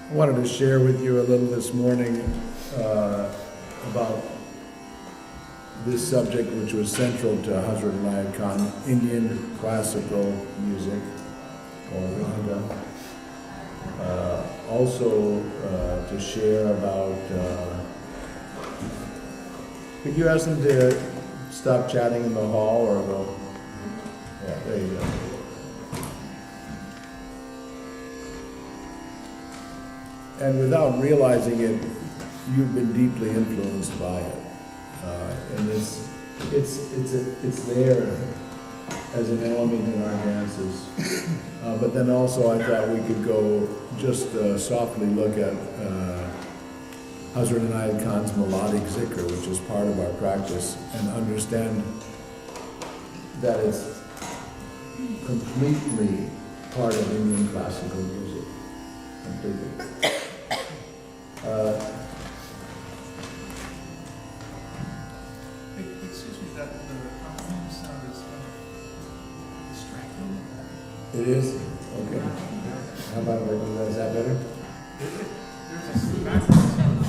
I wanted to share with you a little this morning about this subject, which was central to Hazrat Inayat Khan, Indian classical music, or raga. Also to share about, could you ask them to stop chatting in the hall, or go? Yeah, there you go. And without realizing it, you've been deeply influenced by it. And it's there as an element in our dances. But then also I thought we could go just softly look at Hazrat Inayat Khan's melodic zikr, which is part of our practice, and understand that it's completely part of Indian classical music. Completely. Excuse me, that the harmonium sound is distracting. It is? Okay. How about, is that better? There's a background sound.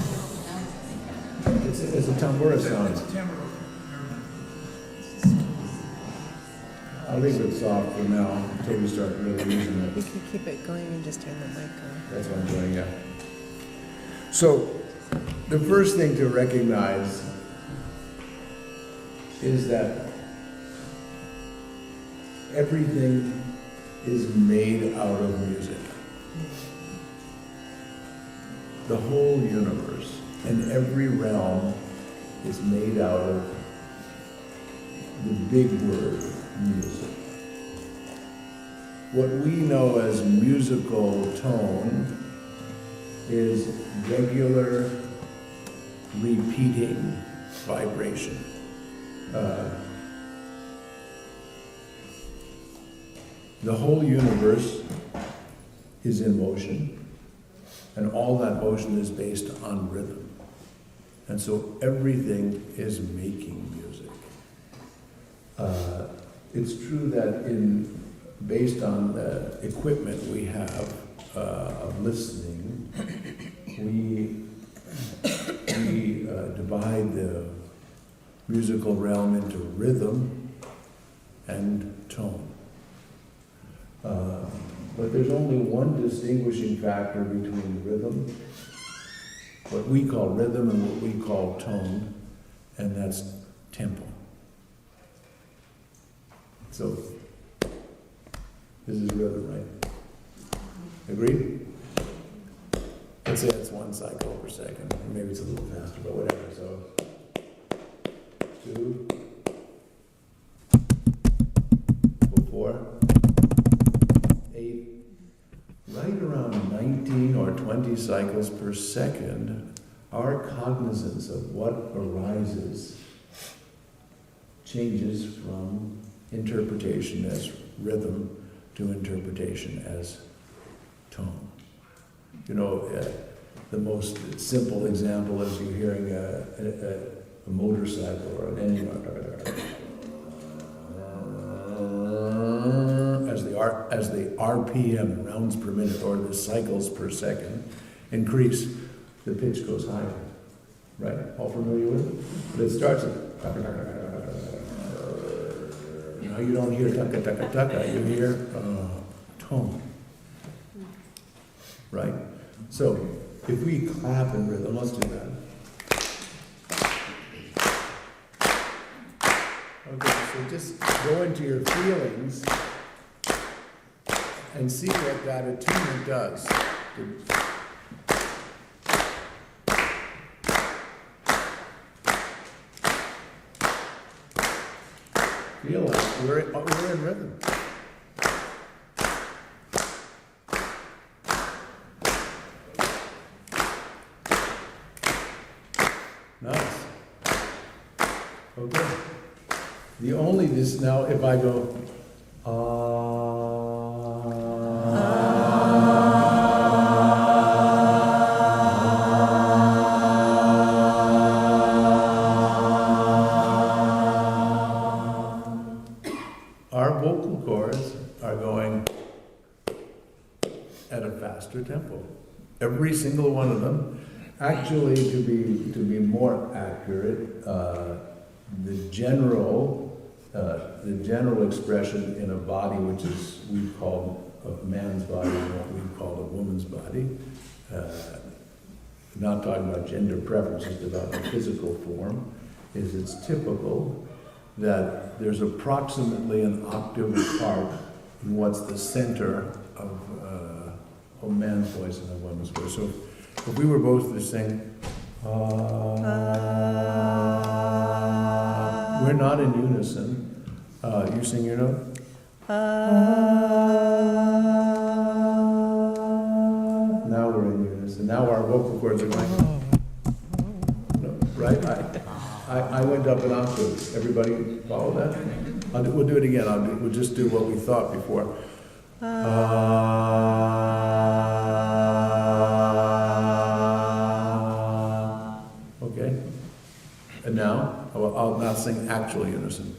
It's a tambura sound. It's a timbre. I'll leave it soft for now until we start really using You it. can keep it going and just turn the mic on. That's what I'm doing, yeah. So, the first thing to recognize is that everything is made out of music. The whole universe and every realm is made out of the big word, music. What we know as musical tone is regular, repeating vibration. The whole universe is in motion, and all that motion is based on rhythm. And so everything is making music. It's true that based on the equipment we have of listening, we divide the musical realm into rhythm and tone. But there's only one distinguishing factor between rhythm, what we call rhythm, and what we call tone, and that's tempo. So, this is rhythm, right? Agreed? Let's say it's 1 cycle per second. Maybe it's a little faster, but whatever. So, 2, 4, 8, right around 19 or 20 cycles per second, our cognizance of what arises changes from interpretation as rhythm to interpretation as tone. You know, the most simple example is you hearing a motorcycle or an engine as the RPM, rounds per minute, or the cycles per second increase, the pitch goes higher. Right? All familiar with it? But it starts at you don't hear taka taka taka, you hear tone. Right? So, if we clap in rhythm, let's do that. Okay, so just go into your feelings and see what that attunement does. Feel like we're in rhythm. Nice. Okay. The only this now, if I go, our vocal cords are going at a faster tempo. every single one of them. Actually, to be more accurate, the general expression in a body, which is we call a man's body and what we call a woman's body, not talking about gender preference, just about the physical form, is it's typical that there's approximately an octave apart in what's the center of a man's voice and a woman's voice. So if we were both to sing, we're not in unison. You sing your note? Now we're in unison. Now our vocal cords are going, no, right? I went up an octave. Everybody follow that? We'll do it again. We'll just do what we thought before. Okay? And now, I'll not sing actual unison.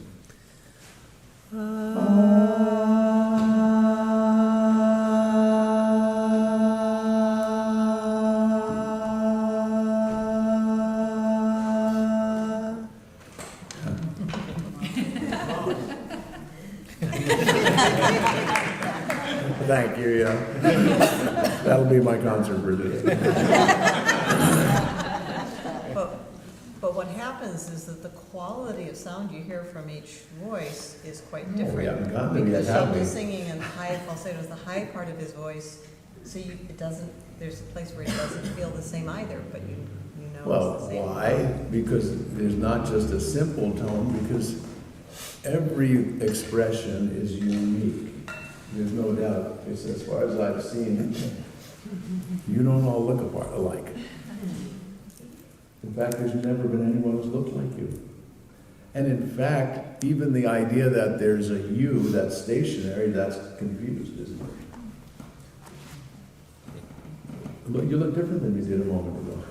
Thank you, yeah. That'll be my concert for today. But what happens is that the quality of sound you hear from each voice is quite different. We haven't gotten there yet, Because have Sheldon's we? singing in high falsetto is the high part of his voice, so it doesn't, there's a place where it doesn't feel the same either, but you know Well, it's the same. why? Because there's not just a simple tone, because every expression is unique. There's no doubt, because as far as I've seen, you don't all look alike. In fact, there's never been anyone who's looked like you. And in fact, even the idea that there's a you that's stationary, that's confused, isn't it? Look, you look different than you did a moment ago.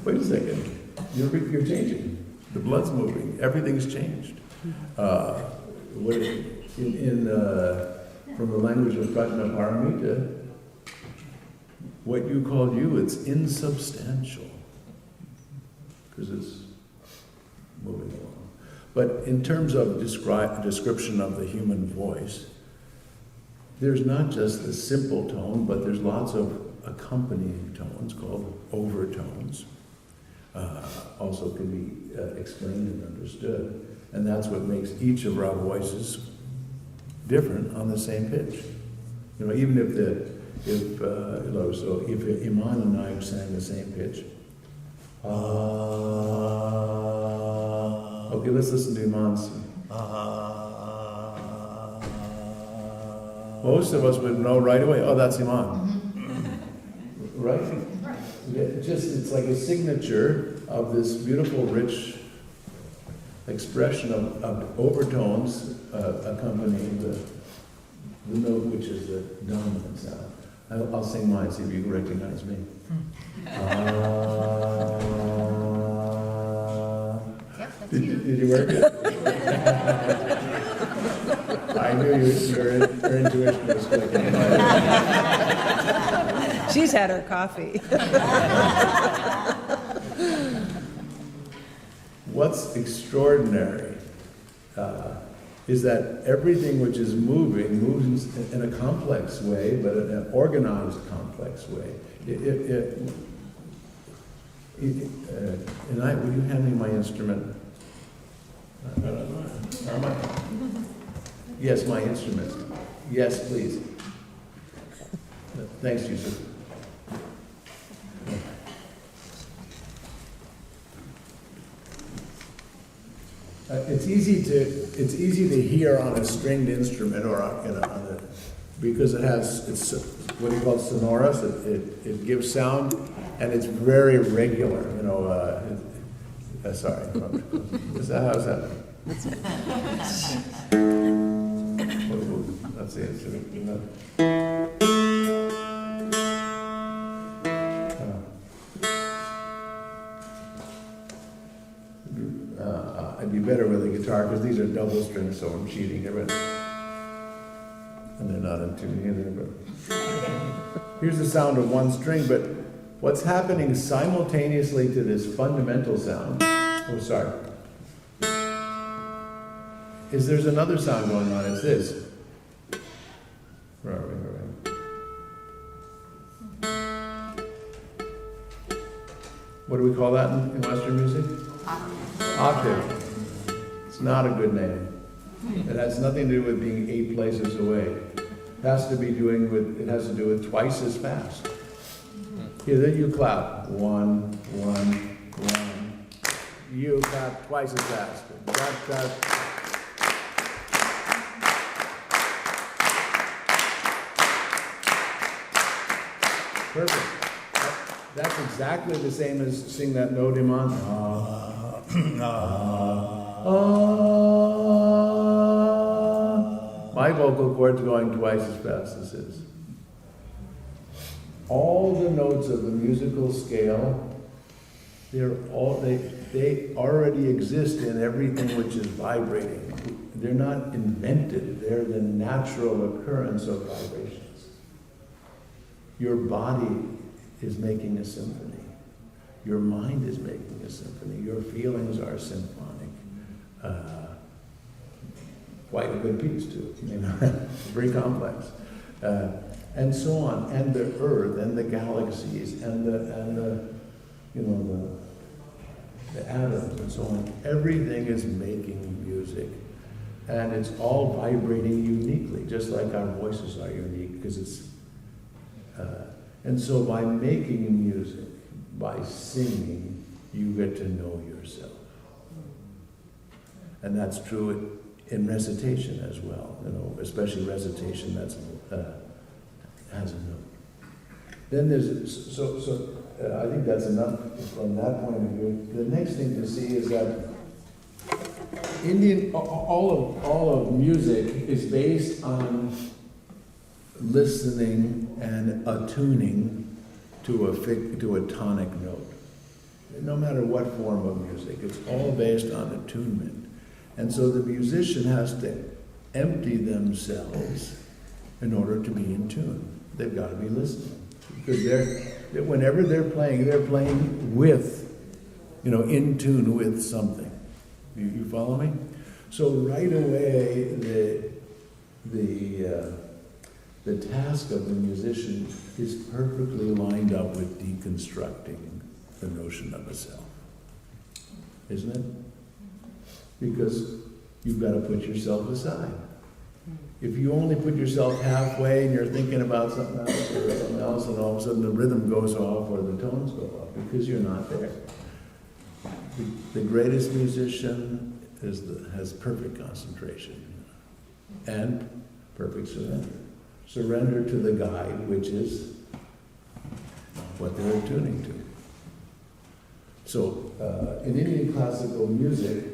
Wait a second. You're changing. The blood's moving. Everything's changed. From the language of Prajnaparamita, what you called you, it's insubstantial. Because it's moving along. But in terms of description of the human voice, there's not just the simple tone, but there's lots of accompanying tones called overtones. Also can be explained and understood. And that's what makes each of our voices different on the same pitch. You know, even if Iman and I sang the same pitch. Okay, let's listen to Iman's. Most of us would know right away, oh, that's Iman. Right? It's like a signature of this beautiful, rich expression of overtones accompanying the note, which is the dominant sound. I'll sing mine, see if you recognize me. Yep, that's Did you. you work it? I knew your intuition was clicking. She's had her coffee. What's extraordinary is that everything which is moving moves in a complex way, but in an organized, complex way. And will you hand me my instrument? Yes, my instrument. Yes, please. Thanks, Yusuf. It's easy to hear on a stringed instrument or because it's what you call sonorous. It gives sound, and it's very regular. You know. Sorry. Is that how's that? Let's see. I'd be better with a guitar because these are double strings, so I'm cheating here. But And they're not in tune either, but here's the sound of one string, but what's happening simultaneously to this fundamental sound, is there's another sound going on, it's this. Where are we? What do we call that in Western music? Octave. It's not a good name. It has nothing to do with being 8 places away. It has to do with twice as fast. Here, then you clap. 1, 1, 1. You clap twice as fast. Perfect. That's exactly the same as sing that note Iman. My vocal cord's going twice as fast as his. All the notes of the musical scale, they already exist in everything which is vibrating. They're not invented, they're the natural occurrence of vibrations. Your body is making a symphony. Your mind is making a symphony. Your feelings are symphonic. Quite a good piece too, very complex. And so on, and the earth, and the galaxies, and the atoms, and so on. Everything is making music, and it's all vibrating uniquely, just like our voices are unique, because it's. And so, by making music, by singing, you get to know yourself, and that's true in recitation as well. Especially recitation that's has a note. Then there's I think that's enough from that point of view. The next thing to see is that all of music is based on listening and attuning to a tonic note. No matter what form of music, it's all based on attunement. And so the musician has to empty themselves in order to be in tune. They've got to be listening. Because whenever they're playing with, in tune with something. You follow me? So right away, the task of the musician is perfectly lined up with deconstructing the notion of a self. Isn't it? Because you've got to put yourself aside. If you only put yourself halfway and you're thinking about something else, and all of a sudden the rhythm goes off or the tones go off because you're not there. The greatest musician has perfect concentration and perfect surrender. Surrender to the guide, which is what they're attuning to. So in Indian classical music,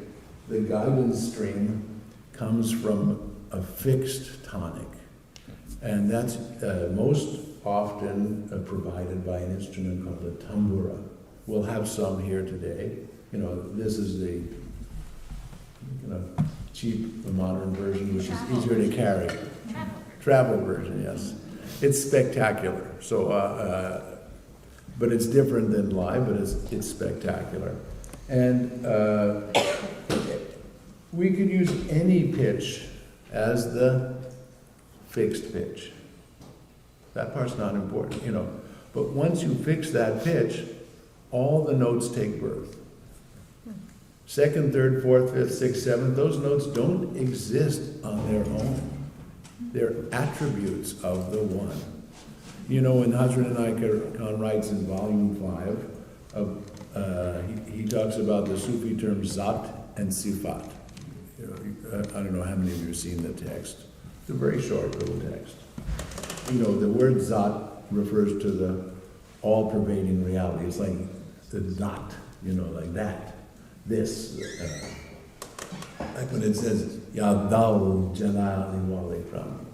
the guidance stream comes from a fixed tonic, and that's most often provided by an instrument called a tambura. We'll have some here today. This is the cheap modern version, which is easier to carry. Travel version, yes. It's spectacular. So, but it's different than live, but it's spectacular. And we could use any pitch as the fixed pitch. That part's not important, But once you fix that pitch, all the notes take birth. Second, third, fourth, fifth, sixth, seventh, those notes don't exist on their own. They're attributes of the one. When Hazrat Inayat Khan writes in volume 5, he talks about the Sufi terms Zat and Sifat. I don't know how many of you have seen the text. It's a very short little text. The word Zat refers to the all-pervading reality. It's like the dot, like that. This. Like when it says, Ya Dal Jalali Wali from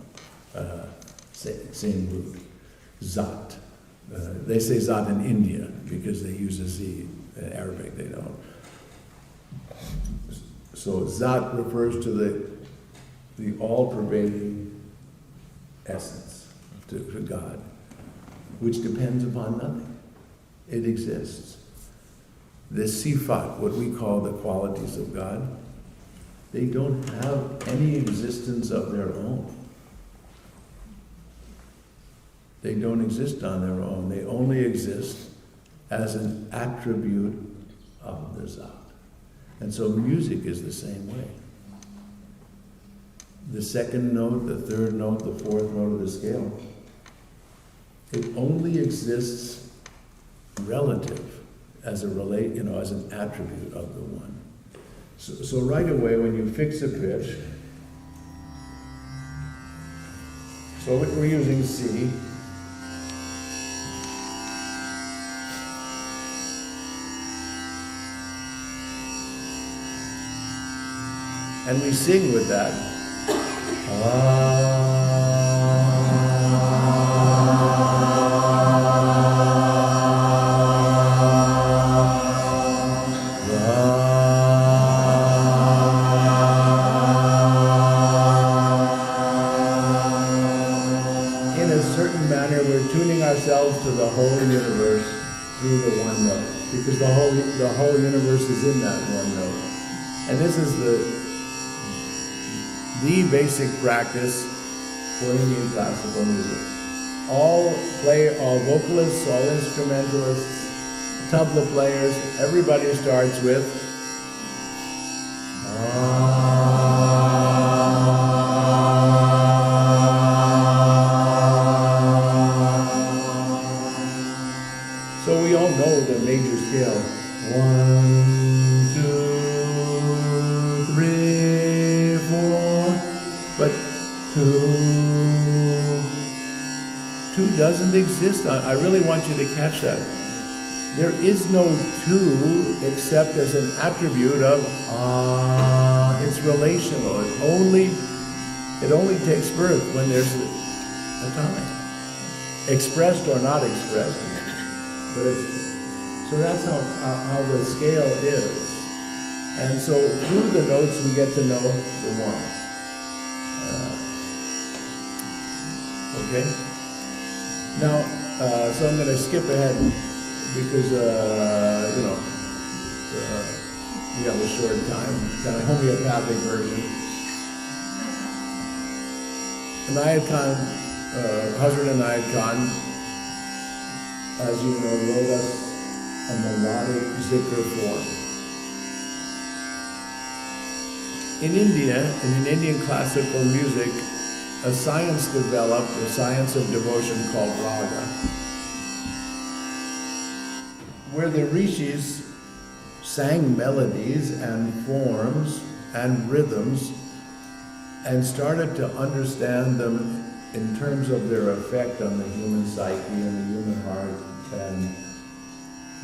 same root. Zat. They say Zat in India because they use a Z. In Arabic they don't. So Zat refers to the all-pervading essence, to God, which depends upon nothing. It exists. The sifat, what we call the qualities of God, they don't have any existence of their own. They don't exist on their own. They only exist as an attribute of the Zat. And so music is the same way. The second note, the third note, the fourth note of the scale, it only exists relative as as an attribute of the one. So right away, when you fix a pitch, so we're using C. And we sing with that. In a certain manner, we're tuning ourselves to the whole universe through the one note, because the whole universe is in that one note. And this is the basic practice for Indian classical music. All vocalists, all instrumentalists, tabla players, everybody starts with So we all know the major scale. 1, 2, 3, 4. But two doesn't exist. I really want you to catch that. There is no two except as an attribute of it's relational. It only takes birth when there's a time, expressed or not expressed. But so that's how the scale is. And so through the notes we get to know the one. Okay? Now, so I'm going to skip ahead because, we have a short time, kind of homeopathic version. Inayat Khan, Hazrat Inayat Khan, as you know, wrote us a melodic zikr form. In India, in Indian classical music, a science developed, a science of devotion called raga, where the rishis sang melodies and forms and rhythms and started to understand them in terms of their effect on the human psyche and the human heart, and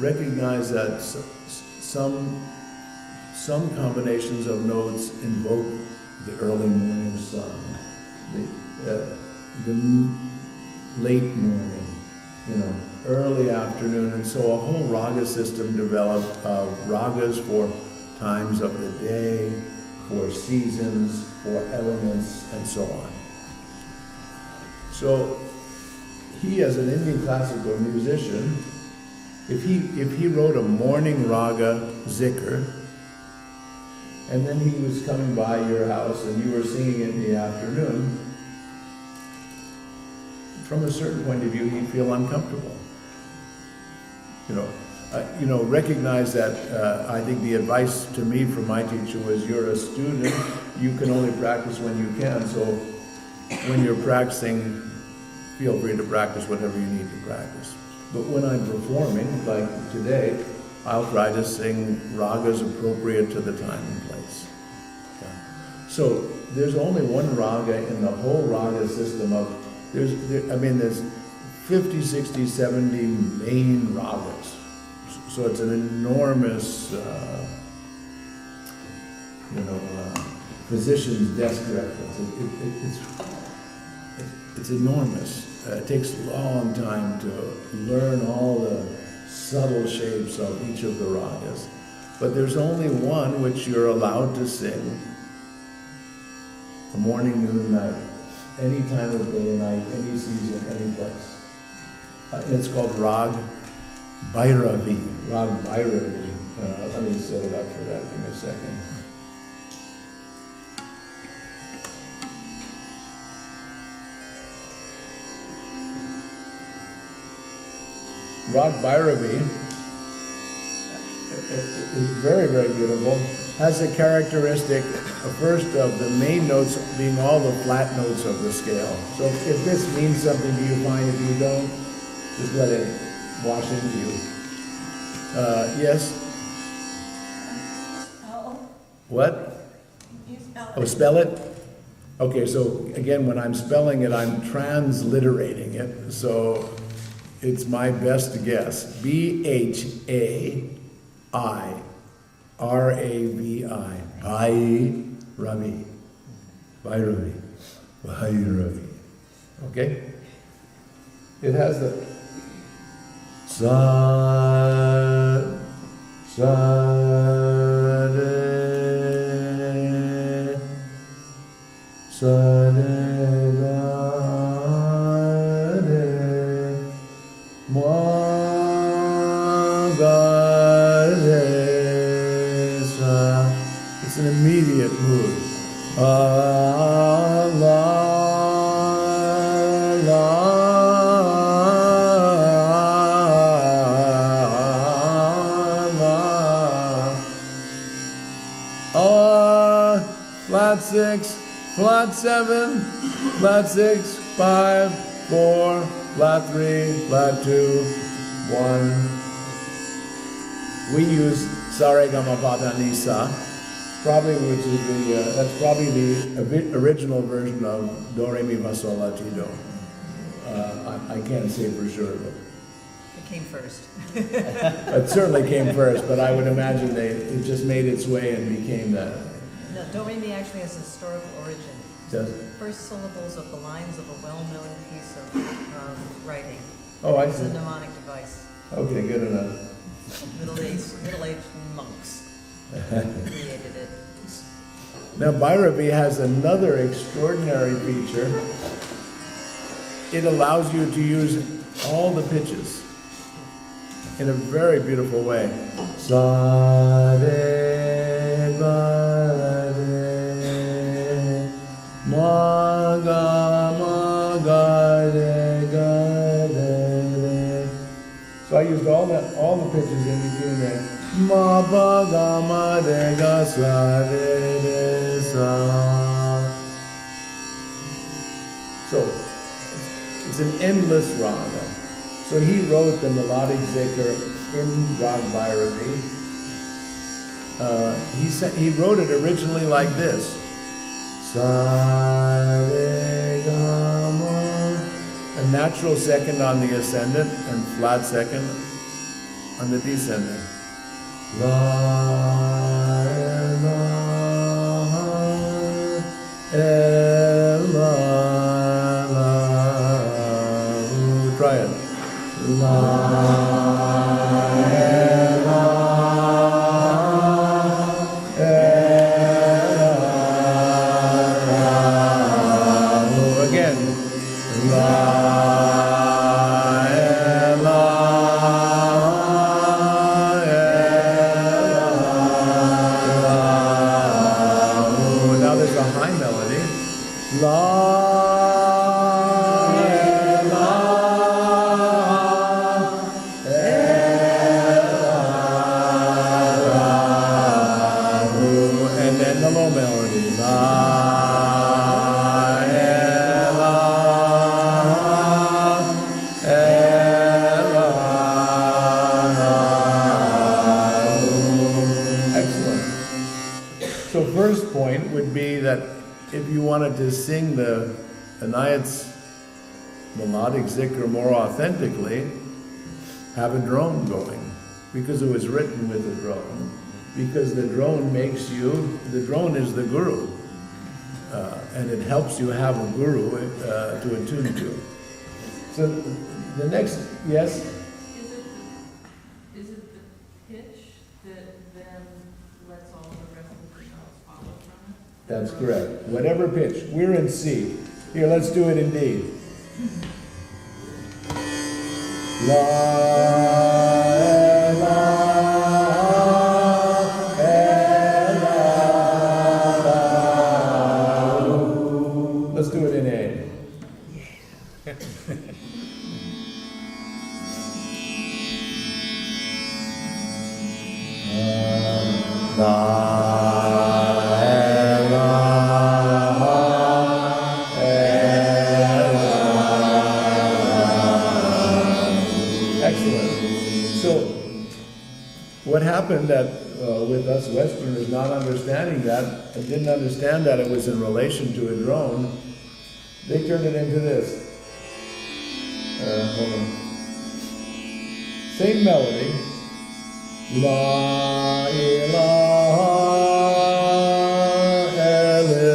recognize that some combinations of notes invoke the early morning sun, the late morning, early afternoon, and so a whole raga system developed of ragas for times of the day, for seasons, for elements, and so on. So he, as an Indian classical musician, if he wrote a morning raga zikr, and then he was coming by your house and you were singing it in the afternoon, from a certain point of view, he'd feel uncomfortable. Recognize that I think the advice to me from my teacher was, you're a student, you can only practice when you can, so when you're practicing, feel free to practice whatever you need to practice. But when I'm performing, like today, I'll try to sing ragas appropriate to the time and place. Yeah. So there's only one raga in the whole raga system there's 50, 60, 70 main ragas. So it's an enormous, physician's desk reference. It's enormous. It takes a long time to learn all the subtle shapes of each of the ragas. But there's only one which you're allowed to sing, the morning, noon, night. any time of day and night, any season, any place. And it's called Rag Bhairavi. Rag Bhairavi. Let me set it up for that. Give me a second. Rag Bhairavi is very, very beautiful. Has a characteristic, first of the main notes being all the flat notes of the scale. So if this means something to you, fine. If you don't, just let it wash into you. Yes? What? Oh, spell it? Okay, so again, when I'm spelling it, I'm transliterating it. So it's my best guess. Bhairavi. Bhairavi. Bhairavi. Bhairavi. Bhairavi. Okay? It has the sa re sa re ga re ma ga re sa. It's an immediate mood. Flat 6, flat 7, flat 6, 5, 4, flat 3, flat 2, 1. We use sa re ga ma pa da ni sa, probably which is that's probably the original version of do re mi fa sol la ti do. I can't say for sure, but It came first. it certainly came first. But I would imagine it just made its way and became that. No, do re mi actually has a historical origin. Does it? First syllables of the lines of a well-known piece of writing. Oh, I It's a see. mnemonic device. Okay, good enough. Middle-aged monks created it. Now, Bhairavi has another extraordinary feature. It allows you to use all the pitches in a very beautiful way. Sa re ga re ma ga re re. So I used all the pitches in between there. Ma ba ga ma re ga sa re re sa. So it's an endless raga. So he wrote the melodic zikr in Rag Bhairavi. He wrote it originally like this. Sa re ga ma. A natural second on the ascendant and flat second on the descendant. La la la la. Try it. La la again. La now there's a high melody. La and then the low melody. Excellent. So first point would be that if you wanted to sing the Anayat's melodic zikr more authentically, have a drone going, because it was written with a drone. Because the drone makes you, the drone is the guru, and it helps you have a guru to attune to. So the next, yes? Is it the pitch that then lets all the rest of the notes follow from it? That's correct. Whatever pitch. We're in C. Here, let's do it in D. La, la, la, la. Let's do it in A. Excellent. So, what happened that with us Westerners not understanding that, and didn't understand that it was in relation to a drone, they turned it into this. Hold on. Same melody. La ilaha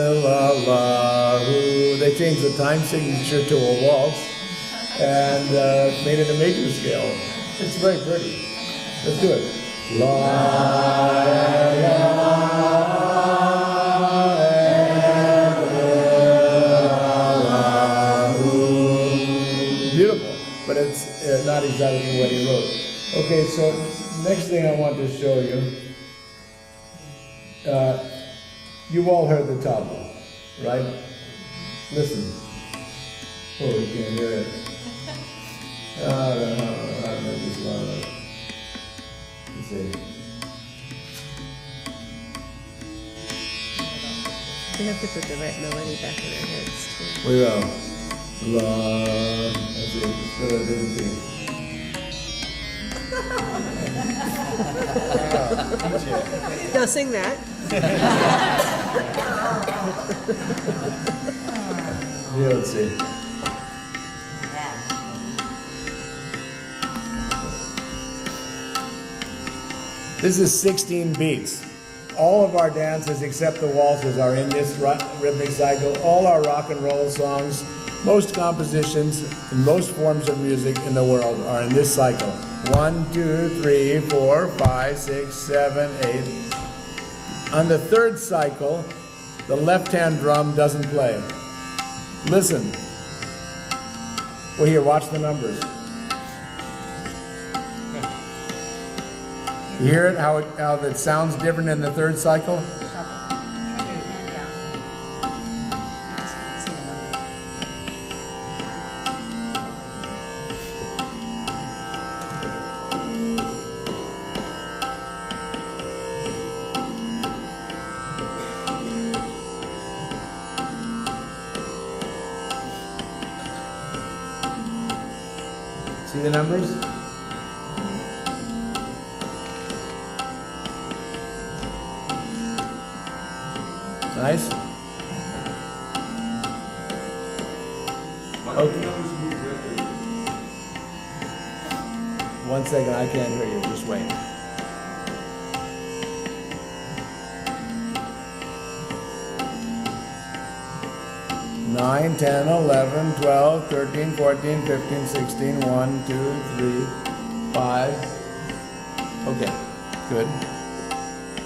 illallah. They changed the time signature to a waltz and made it a major scale. It's very pretty. Let's do it. La ilaha illallah. Beautiful, but it's not exactly what he wrote. Okay, so next thing I want to show you, you've all heard the tabla, right? Listen. Oh, you can't hear it. Let's see. We have to put the right melody back in our heads too. We will. La. That's it. Let's go to a different thing. Now sing that. Yeah, let's see. This is 16 beats. All of our dances except the waltzes are in this rhythmic cycle. All our rock and roll songs, most compositions, and most forms of music in the world are in this cycle. 1, 2, 3, 4, 5, 6, 7, 8. On the third cycle, the left-hand drum doesn't play. Listen. Well, here, watch the numbers. You hear it, how it sounds different in the third cycle? See the numbers? Nice? Okay. 1 second, I can't hear you, just wait. Nine, 10, 11, 12, 13, 14, 15, 16, 1, 2, 3, 5. Okay, good.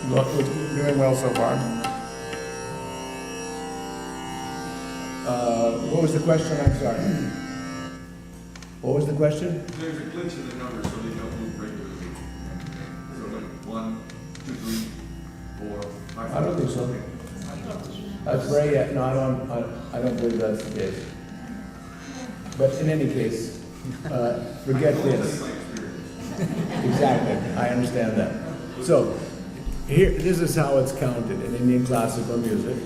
Look, we're doing well so far. What was the question? I'm sorry. What was the question? There's a glitch in the numbers, so they don't move regularly. So like 1, 2, 3, 4, 5. I don't think so. That's very, no, I don't believe that's the case. But in any case, forget this. Exactly, I understand that. So, here, this is how it's counted in Indian classical music.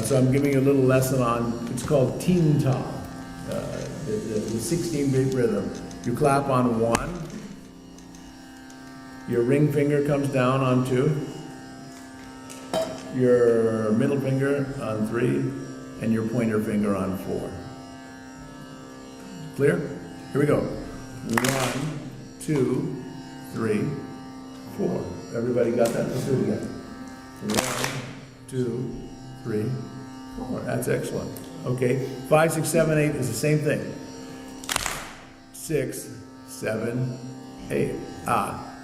So I'm giving you a little lesson on, it's called teen ta, the 16-beat rhythm. You clap on 1, your ring finger comes down on 2, your middle finger on 3, and your pointer finger on 4. Clear? Here we go. 1, 2, 3, 4. Everybody got that? Let's do it again. 1, 2, 3, 4. That's excellent. Okay. 5, 6, 7, 8 is the same thing. 6, 7, 8.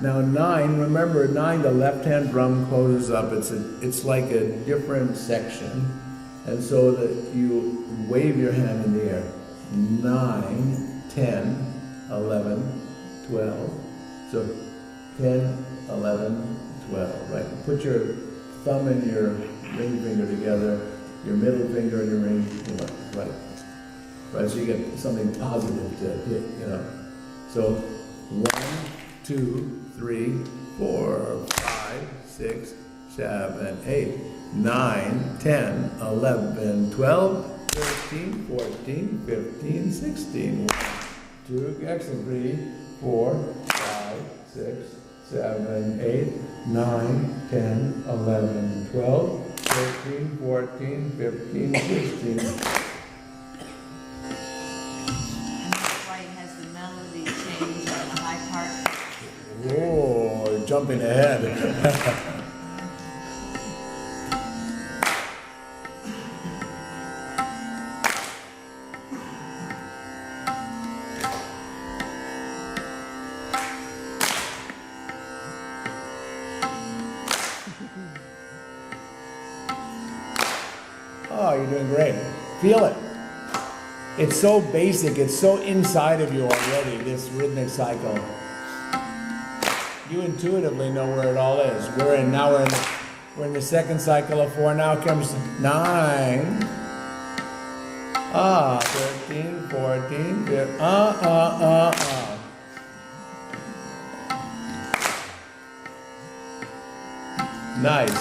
Now 9, remember 9, the left-hand drum closes up. It's like a different section. And so that you wave your hand in the air. 9, 10, 11, 12. So 10, 11, 12, right? Put your thumb and your ring finger together, your middle finger and your ring, right? Right, so you get something positive to hit, So 1, 2, 3, 4, 5, 6, 7, 8, 9, 10, 11, 12, 13, 14, 15, 16. 1, 2, excellent. 3, 4, 5, 6, 7, 8, 9, 10, 11, 12, 13, 14, 15, 16. Whoa, jumping ahead. Oh, you're doing great. Feel it. It's so basic, it's so inside of you already, this rhythmic cycle. You intuitively know where it all is. We're in the second cycle of 4. Now comes 9. 13, 14, 15. Nice.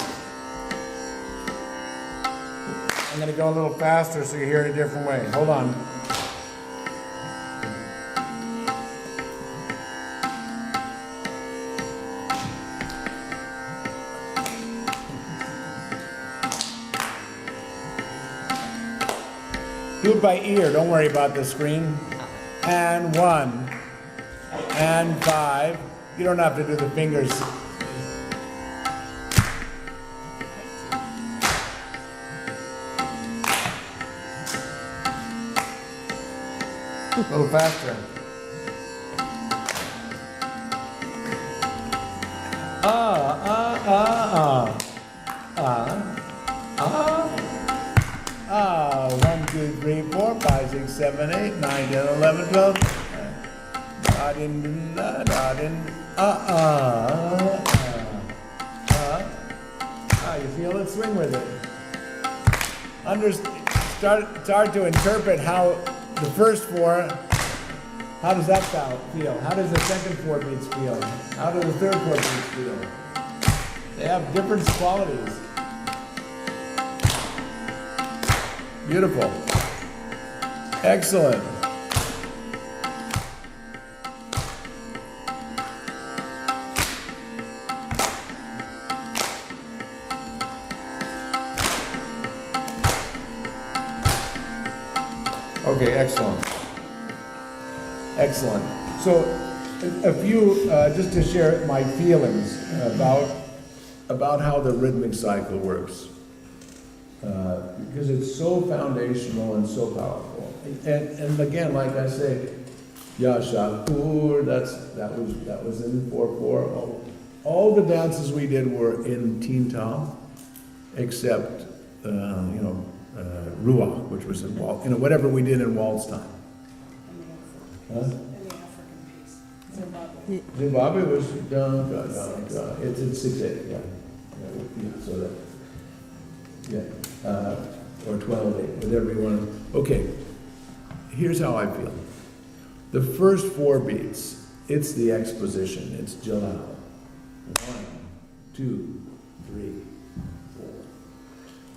I'm going to go a little faster so you hear it a different way. Hold on. Do it by ear, don't worry about the screen. And 1, and 5. You don't have to do the fingers. A little faster. One, 2, 3, 4, 5, 6, 7, 8, 9, 10, 11, 12. You feel it? Swing with it. Start to interpret how the first 4, how does that feel? How does the second 4 beats feel? How do the third 4 beats feel? They have different qualities. Beautiful. Excellent. Okay, excellent. Excellent. So, a few, just to share my feelings about how the rhythmic cycle works. Because it's so foundational and so powerful. And again, like I say, Yashapur, that was in 4/4. All the dances we did were in Teen Tom, except Ruach, which was in waltz, whatever we did in waltz time. Huh? And the African piece, Zimbabwe. Zimbabwe was dun, dun, dun, dun. It's in 6/8, yeah. So that, yeah, or 12/8, whatever you want. Okay, here's how I feel. The first 4 beats, it's the exposition. It's Jalal. 1, 2, 3, 4.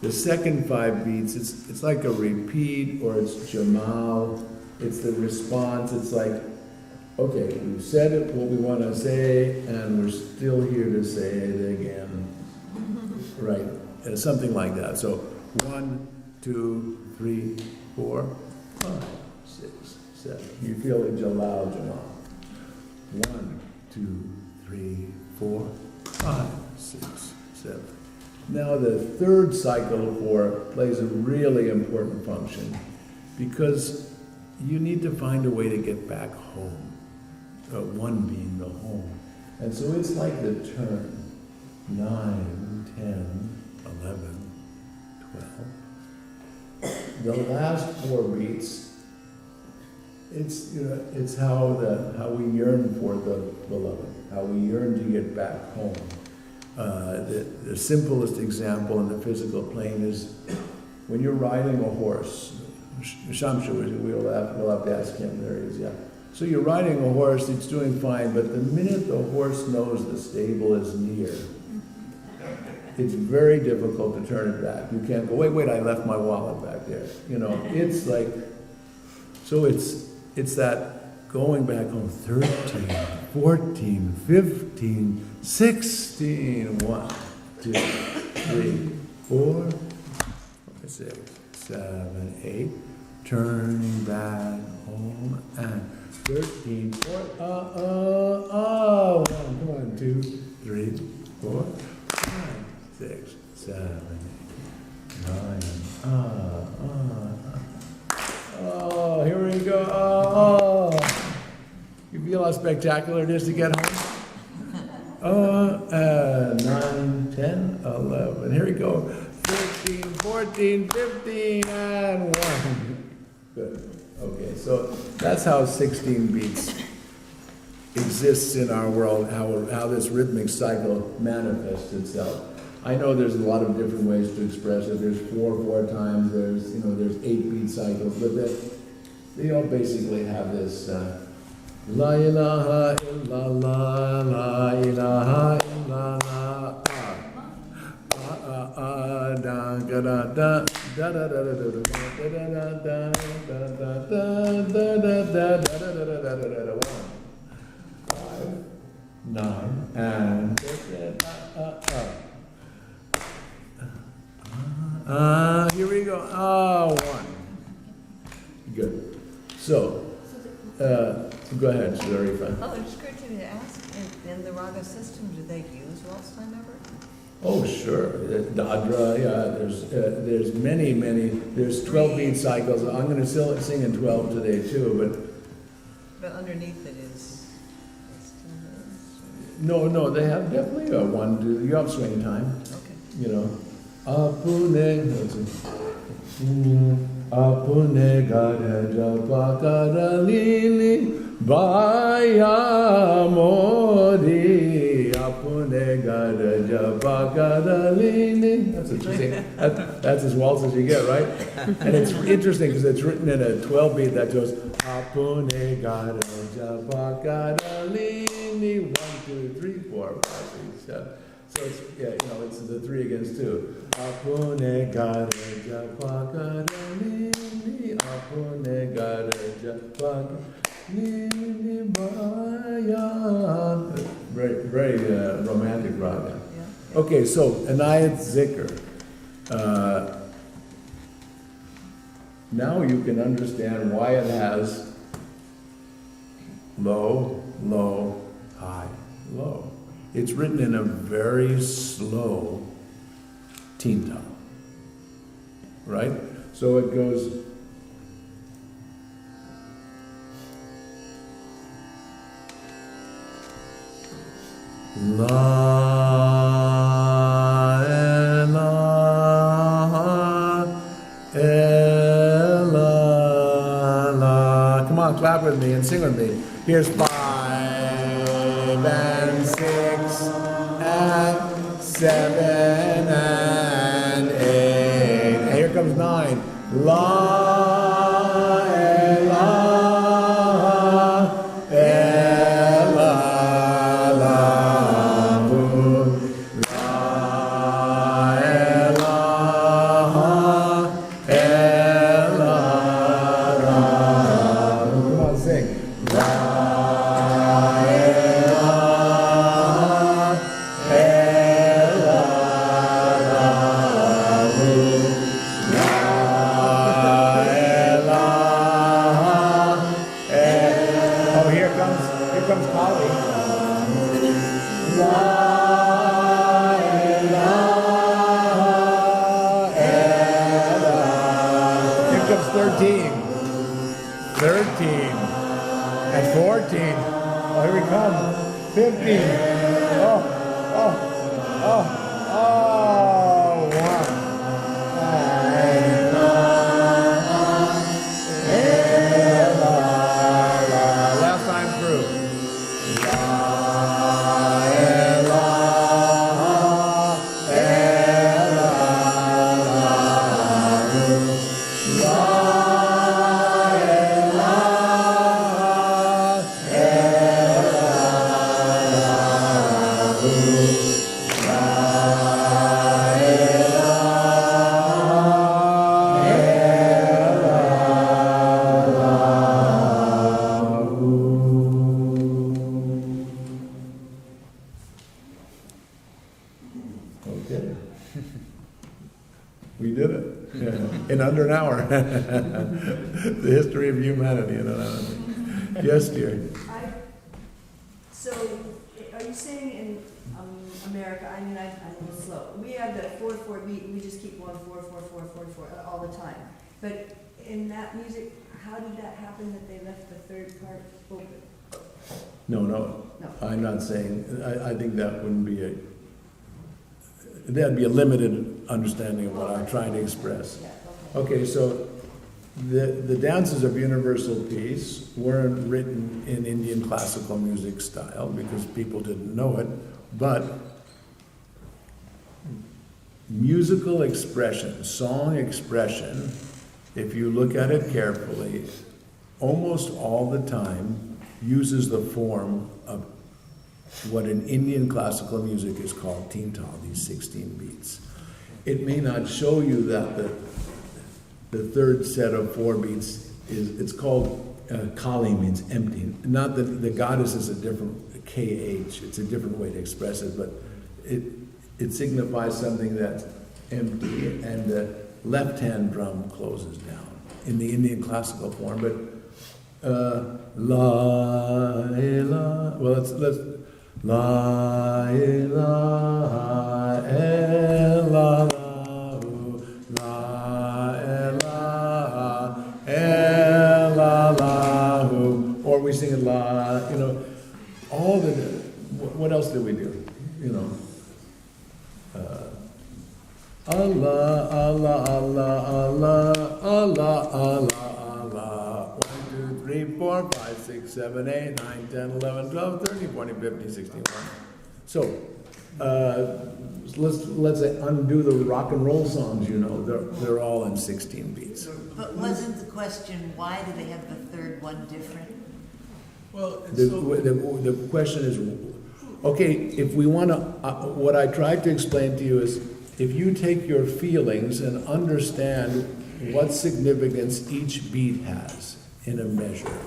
The second 5 beats, it's like a repeat, or it's Jamal. It's the response. It's like, okay, we've said it, what we want to say, and we're still here to say it again. Right, something like that. So 1, 2, 3, 4, 5, 6, 7. You feel it, Jalal, Jamal. 1, 2, 3, 4, 5, 6, 7. Now the third cycle of 4 plays a really important function because you need to find a way to get back home. 1 being the home. And so it's like the turn. 9, 10, 11, 12, the last 4 beats, it's, you know, it's how we yearn for the beloved, how we yearn to get back home. The simplest example in the physical plane is when you're riding a horse. Shamshu, we'll have to ask him, there he is, yeah. So you're riding a horse, it's doing fine, but the minute the horse knows the stable is near, it's very difficult to turn it back. You can't go, wait, I left my wallet back there. You know, it's like, so it's that going back home, 13, 14, 15, 16, 1, 2, 3, 4, 6, 7, 8, turning back home, and 13, 4, 1, come on, 2, 3, 4, 5, 6, 7, 8, 9, oh, here we go, oh, you feel how spectacular it is to get home? 9, 10, 11, here we go, 13, 14, 15, and 1. Good. Okay, so that's how 16 beats exists in our world, how this rhythmic cycle manifests itself. I know there's a lot of different ways to express it. There's 4 times, there's 8 beat cycles, but they all basically have this La ilaha illallah, la ilaha illallah. Da da da da da da da da da. 5, 9, and here we go. 1. Good. So, go ahead, Zarifa. Oh, it's good to ask, in the raga system, do they use waltz time ever? Oh, sure. Dadra, yeah. There's many. There's 12 beat cycles. I'm going to sing in 12 today too, But underneath it is. no. They have definitely a 1, 2. You have swing time. Okay. You know. Apune, apune garaja pakaralini baya mori. Apune garaja pakaralini. That's what you sing. That's as waltz as you get, right? And it's interesting because it's written in a 12 beat that goes apune garaja pakaralini. 1, 2, 3, 4, 5, 6, 7. So it's, yeah, you know, it's the 3 against 2. Apune garaja pakaralini, apune garaja pakaralini baya. Very romantic raga. Yeah. Okay, so Anayat Zikr. Now you can understand why it has low, low, high, low. It's written in a very slow tinta, right? So it goes. La ilaha illallah. Come on, clap with me and sing with me. Here's 5 and 6 and 7 and 8. And here comes 9. La and 14. Oh, here we come. 15. Oh, 1. an hour. The history of humanity, you know. Yes, dear. So, are you saying in America, I mean, I'm a little slow, we have the 4/4 beat, we just keep going 4/4 all the time. But in that music, how did that happen that they left the third part open? No, No. I'm not saying, I think that wouldn't be that'd be a limited understanding of what I'm trying to express. Yeah, okay. Okay, so the dances of universal peace weren't written in Indian classical music style because people didn't know it, but musical expression, song expression, if you look at it carefully, almost all the time uses the form of what in Indian classical music is called teen-tal, these 16 beats. It may not show you that the third set of 4 beats it's called Kali, means empty. Not that the goddess is a different KH, it's a different way to express it, but it signifies something that's empty, and the left-hand drum closes down in the Indian classical form, but la, la, well, let's la, la, la, or we sing it la, you know, all the, what else did we do? You know, Allah, Allah, Allah, Allah, Allah, Allah, Allah. 1, 2, 3, 4, 5, 6, 7, 8, 9, 10, 11, 12, 13, 14, 15, 16. So, let's undo the rock and roll songs, you know, they're all in 16 beats. But wasn't the question, why do they have the third one different? Well, and The question is, okay, if we want to, what I tried to explain to you is, if you take your feelings and understand what significance each beat has in a measure,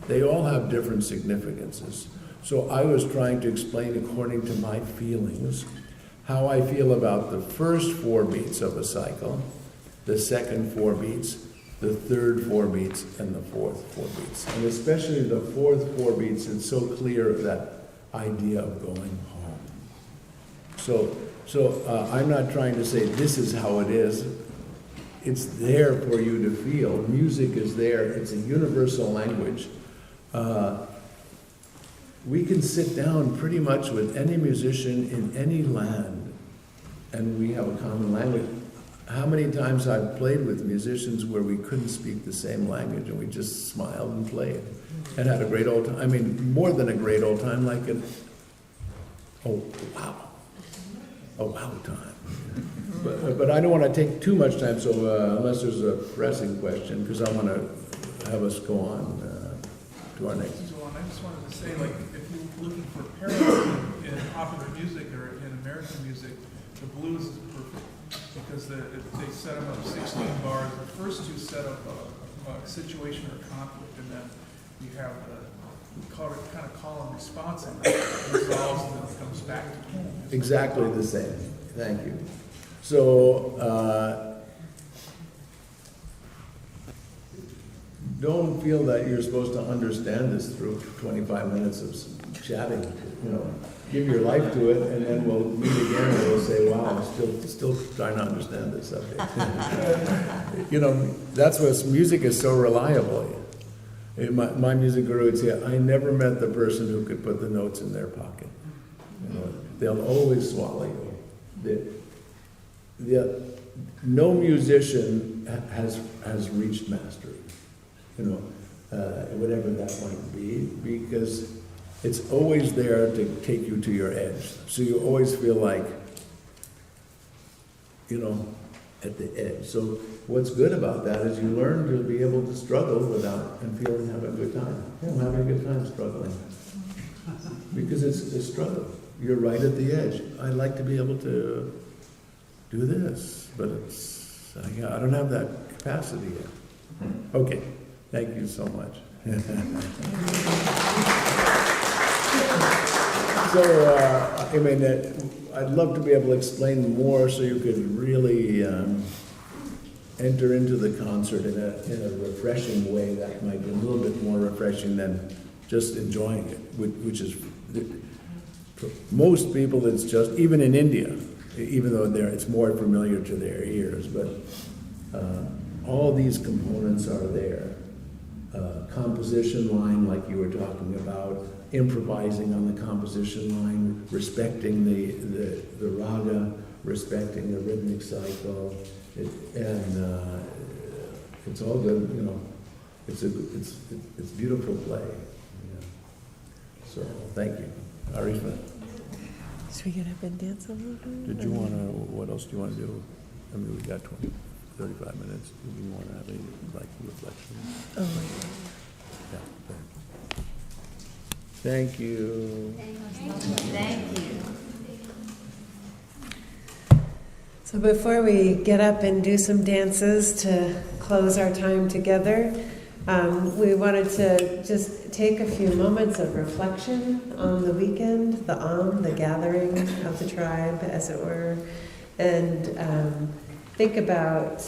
they all have different significances. So I was trying to explain, according to my feelings, how I feel about the first 4 beats of a cycle, the second 4 beats, the third 4 beats, and the fourth 4 beats. And especially the fourth 4 beats, it's so clear of that idea of going home. So I'm not trying to say this is how it is. It's there for you to feel. Music is there. It's a universal language. We can sit down pretty much with any musician in any land, and we have a common language. How many times I've played with musicians where we couldn't speak the same language, and we just smiled and played and had a great old time. I mean, more than a great old time, like a wow time. But I don't want to take too much time, so unless there's a pressing question, because I want to have us go on to our next. so I just wanted to say, like, if you're looking for parallels in popular music or in American music, the blues is perfect because they set them up 16 bars. The first 2 set up a situation or conflict, and then you have we kind of call and response, and it resolves and then it comes back to home. Exactly the same. Thank you. So, don't feel that you're supposed to understand this through 25 minutes of chatting. You know, give your life to it, and then we'll meet again and we'll say, wow, I'm still trying to understand this subject. You know, that's what music is so reliable. My music guru would say, I never met the person who could put the notes in their pocket. You know, they'll always swallow you. No musician has reached mastery, you know, whatever that might be, because it's always there to take you to your edge. So you always feel like, you know, at the edge. So what's good about that is you learn to be able to struggle without and feeling having a good time. I'm having a good time struggling. Because it's a struggle. You're right at the edge. I'd like to be able to do this, but I don't have that capacity yet. Okay, thank you so much. So, I mean, I'd love to be able to explain more so you could really enter into the concert in a refreshing way that might be a little bit more refreshing than just enjoying it, which is, for most people, it's just, even in India, even though it's more familiar to their ears, but all these components are there. Composition line, like you were talking about, improvising on the composition line, respecting the raga, respecting the rhythmic cycle, it's all good, you know. It's beautiful play. Yeah. So thank you, Arifa. Should we get up and dance a little bit? Did you want to? What else do you want to do? I mean, we got 35 minutes. Do you want to have any reflection? Oh, my God. Yeah. Thank you. Thank you. So before we get up and do some dances to close our time together, we wanted to just take a few moments of reflection on the weekend, the gathering of the tribe, as it were, and think about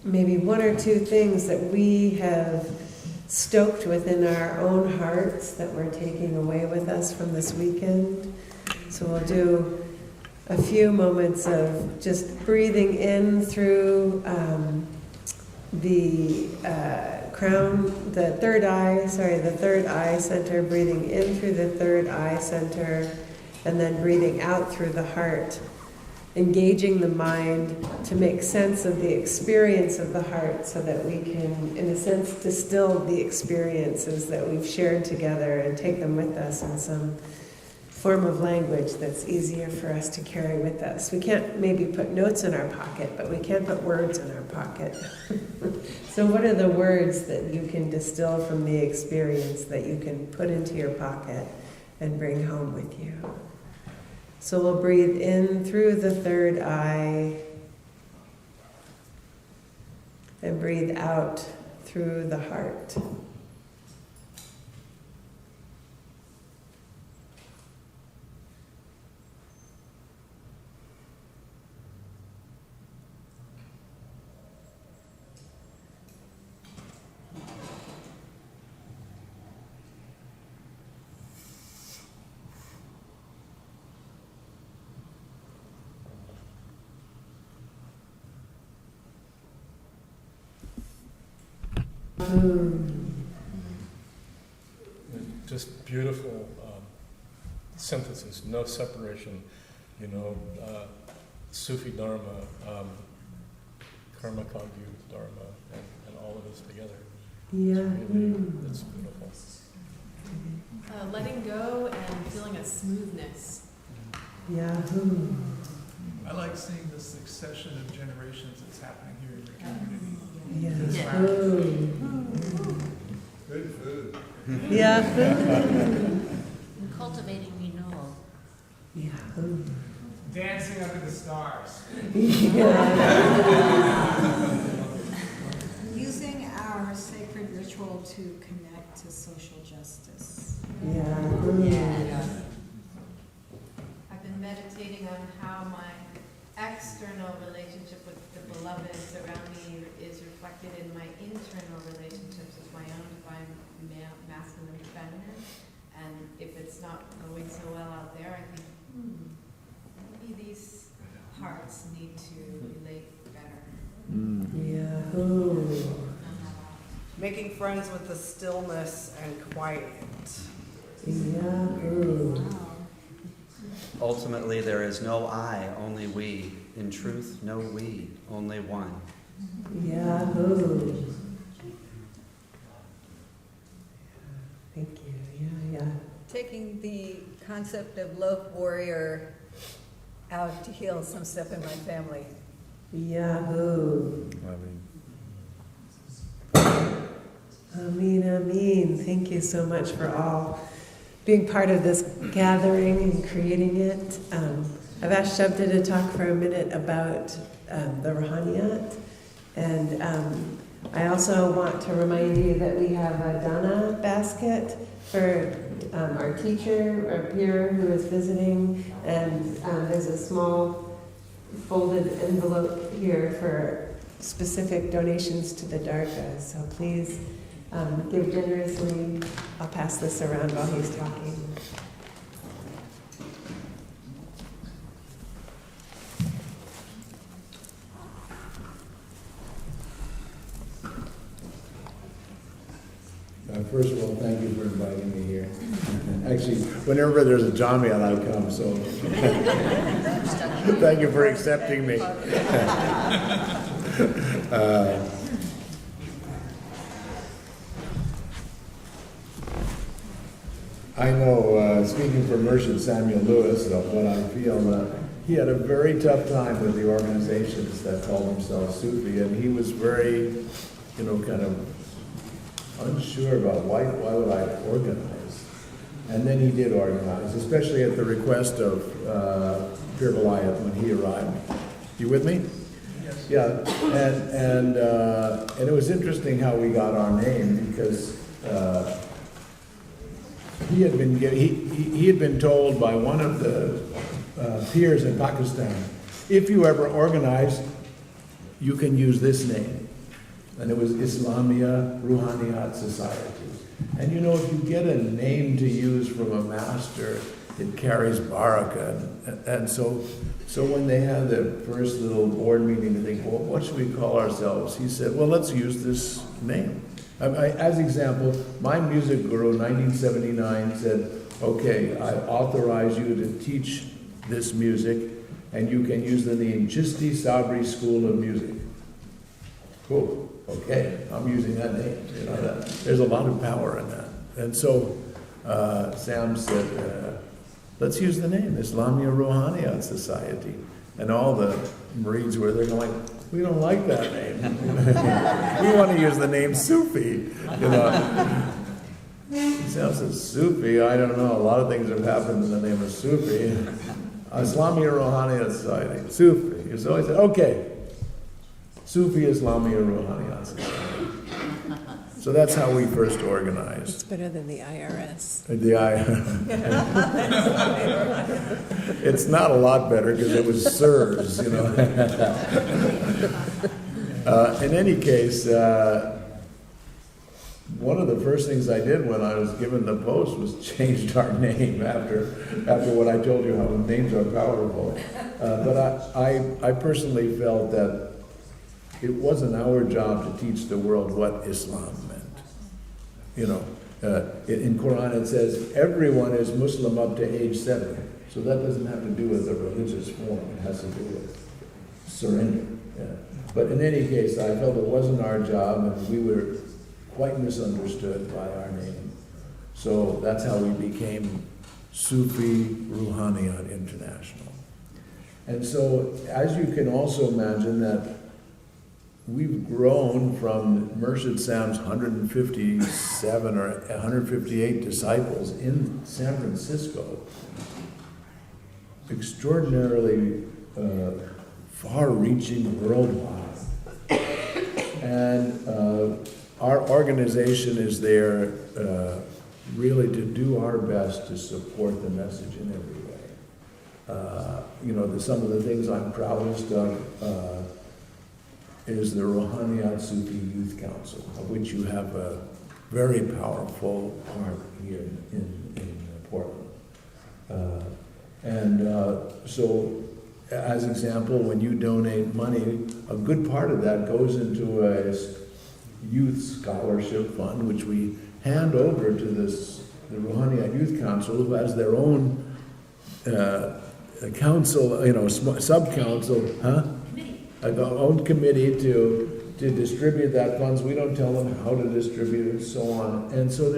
maybe one or two things that we have stoked within our own hearts that we're taking away with us from this weekend. So we'll do a few moments of just breathing in through the third eye center, breathing in through the third eye center, and then breathing out through the heart, engaging the mind to make sense of the experience of the heart so that we can, in a sense, distill the experiences that we've shared together and take them with us in some form of language that's easier for us to carry with us. We can't maybe put notes in our pocket, but we can put words in our pocket. So what are the words that you can distill from the experience that you can put into your pocket and bring home with you? So we'll breathe in through the third eye and breathe out through the heart. Just beautiful synthesis, no separation, you know, Sufi Dharma, Karma Kagyu Dharma, and all of this together. Yeah. It's beautiful. Letting go and feeling a smoothness. Yeah. I like seeing the succession of generations that's happening here in the community. Yeah. Good food. Yeah. Cultivating renewal. Yeah. Dancing under the stars. Using our sacred ritual to connect to social justice. Yeah. I've been meditating on how my external relationship with the beloveds around me is reflected in my internal relationships with my own divine masculine and feminine. And if it's not going so well out there, I think, maybe these hearts need to relate better. Yeah. Making friends with the stillness and quiet. Yeah. Ultimately, there is no I, only we. In truth, no we, only one. Yeah. Thank you. Yeah. Taking the concept of love warrior out to heal some stuff in my family. Yahoo. Amin. Thank you so much for all being part of this gathering and creating it. I've asked Shabda to talk for a minute about the Ruhaniat. And I also want to remind you that we have a Dana basket for our teacher, our peer who is visiting. And there's a small folded envelope here for specific donations to the Darka. So please give generously. I'll pass this around while he's talking. First of all, thank you for inviting me here. Actually, whenever there's a Jamiat, I come, so thank you for accepting me. I know, speaking for Merchant Samuel Lewis, what I feel, he had a very tough time with the organizations that called themselves Sufi, and he was very, kind of unsure about why would I organize. And then he did organize, especially at the request of Pir Vilayat when he arrived. You with me? Yes. Yeah, and it was interesting how we got our name, because he had been told by one of the peers in Pakistan, if you ever organize, you can use this name. And it was Islamia Ruhaniat Society. And if you get a name to use from a master, it carries baraka. And so when they had the first little board meeting to think, well, what should we call ourselves? He said, well, let's use this name. As example, my music guru in 1979 said, okay, I authorize you to teach this music, and you can use the name Chisti Sabri School of Music. Cool. Okay, I'm using that name. There's a lot of power in that. And so Sam said, let's use the name Islamia Ruhaniat Society. And all the Marines were there going, we don't like that name. We want to use the name Sufi. Sam says, Sufi, I don't know. A lot of things have happened in the name of Sufi. Islamia Ruhaniat Society, Sufi. So I said, okay. Sufi Islamia Ruhaniat Society. So that's how we first organized. It's better than the IRS. The It's not a lot better because it was SIRS, In any case, one of the first things I did when I was given the post was changed our name after what I told you, how names are powerful. But I personally felt that it wasn't our job to teach the world what Islam meant. In Quran it says everyone is Muslim up to age 7. So that doesn't have to do with the religious form. It has to do with surrender. Yeah. But in any case, I felt it wasn't our job, and we were quite misunderstood by our name. So that's how we became Sufi Ruhaniat International. And so, as you can also imagine, that we've grown from Murshid Sam's 157 or 158 disciples in San Francisco, extraordinarily far-reaching worldwide. And our organization is there really to do our best to support the message in every way. Some of the things I'm proudest of is the Ruhaniat Sufi Youth Council, of which you have a very powerful part here in Portland. So, as example, when you donate money, a good part of that goes into a youth scholarship fund, which we hand over to the Ruhaniat Youth Council, who has their own council, sub-council, own committee to distribute that funds. We don't tell them how to distribute it, and so on. And so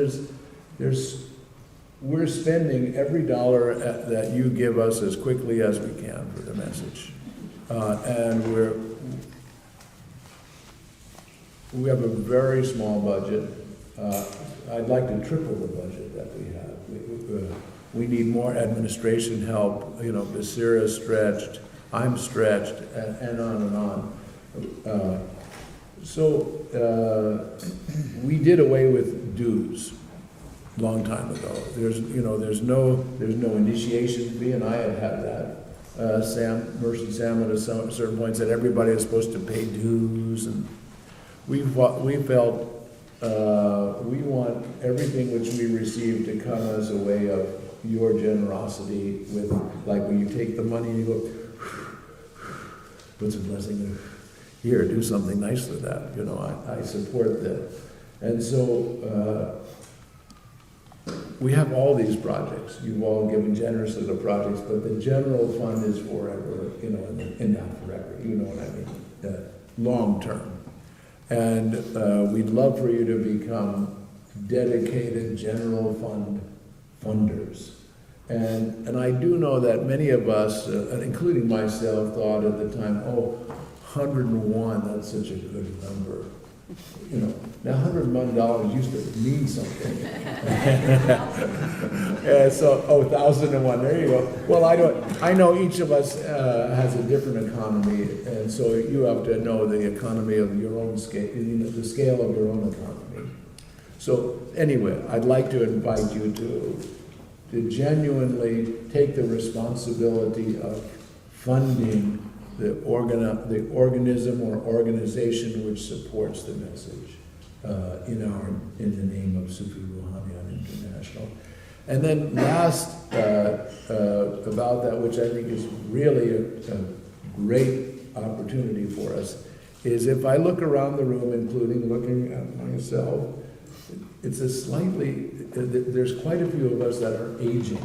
we're spending every dollar that you give us as quickly as we can for the message. And we have a very small budget. I'd like to triple the budget that we have. We need more administration help. Basira's stretched, I'm stretched, and on and on. We did away with dues a long time ago. There's no initiation fee, and I had that. Mercy Sam at some certain point said everybody is supposed to pay dues, and we felt we want everything which we receive to come as a way of your generosity, with, like, when you take the money and you go, puts a blessing, here, do something nice with that, you know, I support that. And so, we have all these projects. You've all given generously to projects, but the general fund is forever, you know, and not forever, you know what I mean, long term. And we'd love for you to become dedicated general fund funders. And I do know that many of us, including myself, thought at the time, oh, 101, that's such a good number. You know, now $101 used to mean something. So, 1,001, there you go. Well, I know each of us has a different economy, and so you have to know the economy of your own scale, you know, the scale of your own economy. So anyway, I'd like to invite you to genuinely take the responsibility of funding the organism or organization which supports the message in the name of Sufi Ruhaniat International. And then last about that, which I think is really a great opportunity for us, is if I look around the room, including looking at myself, it's a slightly, there's quite a few of us that are aging.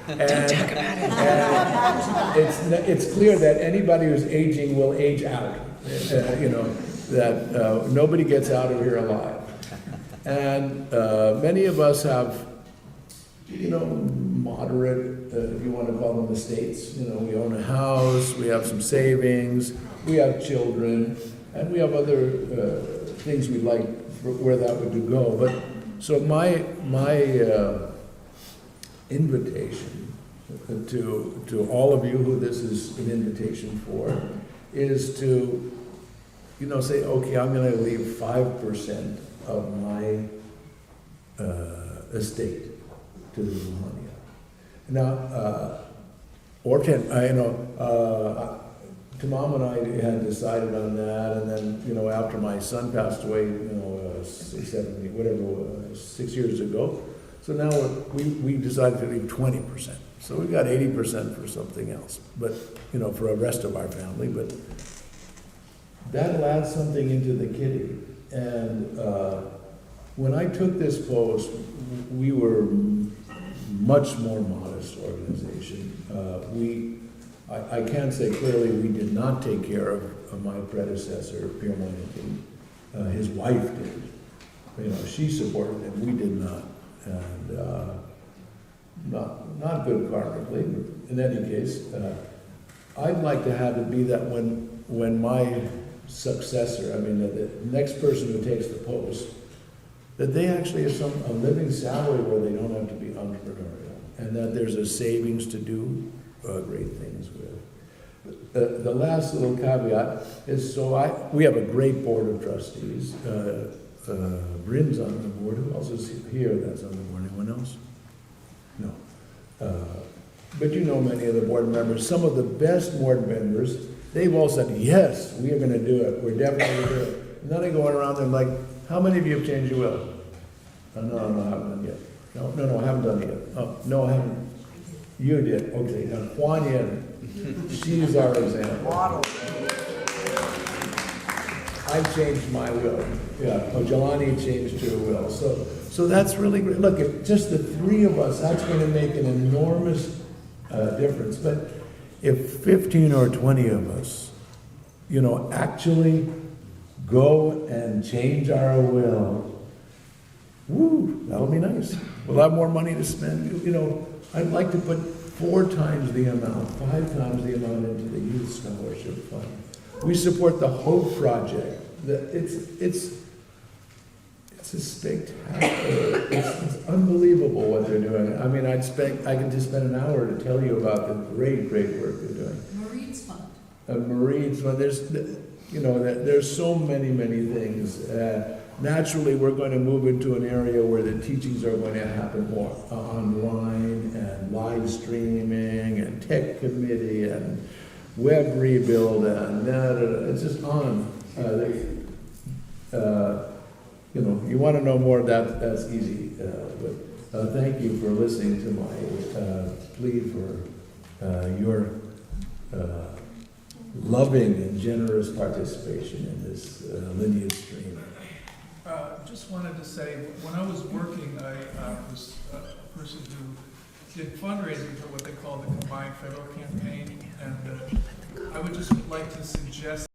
Don't talk about it. It's clear that anybody who's aging will age out. You know, that nobody gets out of here alive. And many of us have, you know, moderate, if you want to call them estates. You know, we own a house, we have some savings, we have children, and we have other things we'd like where that would go. But so my invitation to all of you who this is an invitation for is to, you know, say, okay, I'm going to leave 5% of my estate to the Ruhaniat. Now, or 10, you know, Tamam and I had decided on that, and then, you know, after my son passed away, you know, 6 years ago, so now we decided to leave 20%. So we've got 80% for something else, but, you know, for the rest of our family, but that'll add something into the kitty. And when I took this post, we were much more modest organization. I can say clearly we did not take care of my predecessor, Pierre Moynihan. His wife did. You know, she supported him, we did not. And not good karmically, but in any case, I'd like to have it be that when my successor, I mean the next person who takes the post, that they actually have a living salary where they don't have to be entrepreneurial, and that there's a savings to do great things with. The last little caveat is, we have a great board of trustees. Bryn's on the board. Who else is here that's on the board? Anyone else? No. But you know many of the board members. Some of the best board members, they've all said, yes, we are going to do it. We're definitely going to do it. And then I go around and like, how many of you have changed your will? No, I haven't done it yet. No, I haven't done it yet. Oh, no, I haven't. You did. Okay, now Juan Yen, she's our example. I've changed my will. Yeah, Jelani changed her will. So that's really great. Look, if just the three of us, that's going to make an enormous difference. But if 15 or 20 of us, you know, actually go and change our will, woo, that'll be nice. We'll have more money to spend. You know, I'd like to put 4 times the amount, 5 times the amount into the Youth Scholarship Fund. We support the Hope Project. It's a spectacular, it's unbelievable what they're doing. I mean, I can just spend an hour to tell you about the great work they're doing. Marine's Fund. Marines, well, you know, that there's so many, many things. Naturally, we're going to move into an area where the teachings are going to happen more online and live streaming and tech committee and web rebuild and it's just on. You know, you want to know more, that's easy. But thank you for listening to my plea for your loving and generous participation in this lineage stream. Just wanted to say, when I was working, I was a person who did fundraising for what they call the Combined Federal Campaign, and I would just like to suggest